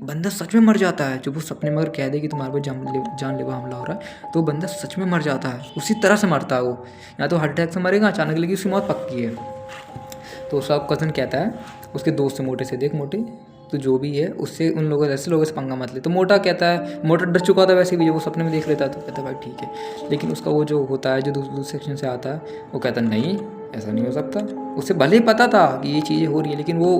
बंदा सच में मर जाता है। जब वो सपने में अगर कह दे कि तुम्हारे पर जानलेवा हमला हो रहा है तो बंदा सच में मर जाता है, उसी तरह से मरता है वो। या तो हार्ट अटैक से मरेगा अचानक, लेकिन उसकी मौत पक्की है। तो उसका कज़न कहता है उसके दोस्त से, मोटे से, देख मोटे तो जो भी है उससे, उन लोगों ऐसे लोगों से पंगा मत ले। तो मोटा कहता है, मोटा डर चुका था वैसे भी, जब वो सपने में देख लेता है तो कहता है भाई ठीक है। लेकिन उसका वो जो होता है, जो दूसरे सेक्शन से आता है, वो कहता है नहीं ऐसा नहीं हो सकता। उसे भले ही पता था कि ये चीज़ें हो रही है, लेकिन वो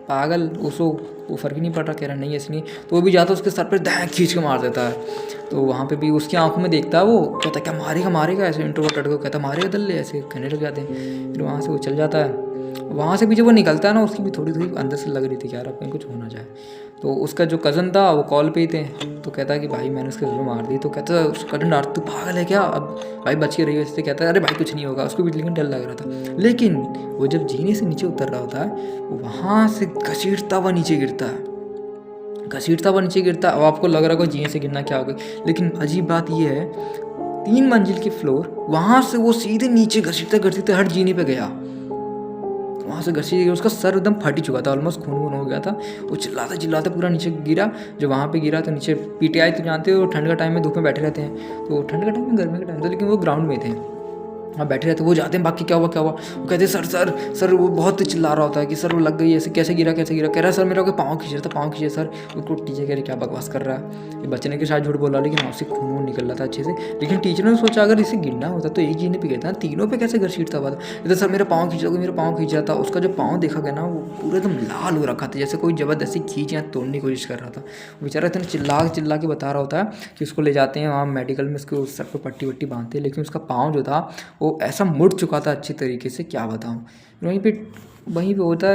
पागल, उसको वो फ़र्क ही नहीं पड़ रहा, कह रहा नहीं ऐसे नहीं। तो वो भी जाता है उसके सर पर दह खींच के मार देता है। तो वहाँ पे भी उसकी आंखों में देखता है, वो कहता है क्या मारेगा मारेगा, ऐसे इंट्रोवर्ट को कहता है मारेगा दल्ले, ऐसे कहने लग जाते हैं। फिर वहाँ से वो चल जाता है। वहाँ से भी जब वो निकलता है ना, उसकी भी थोड़ी थोड़ी अंदर से लग रही थी कि यार अब कहीं कुछ हो ना जाए। तो उसका जो कज़न था वो कॉल पे ही थे, तो कहता है कि भाई मैंने उसके घर मार दी। तो कहता है उसका कज़न डांट, तू पागल है क्या, अब भाई बच के रही वैसे। कहता है अरे भाई कुछ नहीं होगा, उसको भी लेकिन डर लग रहा था। लेकिन वो जब जीने से नीचे उतर रहा होता है, वहाँ से घसीटता हुआ नीचे गिरता है, घसीटता हुआ नीचे गिरता है। अब आपको लग रहा होगा जीने से गिरना क्या हो गई, लेकिन अजीब बात यह है 3 मंजिल की फ्लोर, वहाँ से वो सीधे नीचे घसीटते घसीटते हर जीने पे गया। वहाँ से घसीट, उसका सर एकदम फट ही चुका था, ऑलमोस्ट खून वून हो गया था। वो चिल्लाता चिल्लाता पूरा नीचे गिरा। जो वहाँ पे गिरा तो नीचे पीटीआई तो जानते हो, ठंड का टाइम में धूप में बैठे रहते हैं। तो ठंड का टाइम में, गर्मी का टाइम था, लेकिन वो ग्राउंड में थे, हाँ बैठे रहते। वो जाते हैं बाकी क्या हुआ क्या हुआ, वो कहते हैं सर सर सर। वो बहुत चिल्ला रहा होता है कि सर वो लग गई ऐसे, कैसे गिरा कैसे गिरा। कह रहा है सर मेरा पाँव खींच रहा था, पाँव खींचे सर। उसको टीचर कह रहे क्या बकवास कर रहा है, ये बच्चे ने के साथ झूठ बोला, लेकिन उससे खून वून निकल रहा था अच्छे से। लेकिन टीचर ने सोचा अगर इसे गिरना होता तो एक जीने पे गिरता, तीनों पे कैसे घसीटता हुआ था। इधर सर मेरा पाँव खींच रहा, मेरा पाँव खींच रहा था। उसका जो पाँव देखा गया ना, वो पूरा एकदम लाल हो रखा था, जैसे कोई ज़बरदस्ती खींच या तोड़ने की कोशिश कर रहा था। बेचारा इतना चिल्ला के बता रहा होता है कि उसको ले जाते हैं वहाँ मेडिकल में, उसको सर पर पट्टी वट्टी बांधते हैं। लेकिन उसका पाँव जो था वो ऐसा मुड़ चुका था अच्छी तरीके से, क्या बताऊँ। वहीं पे होता है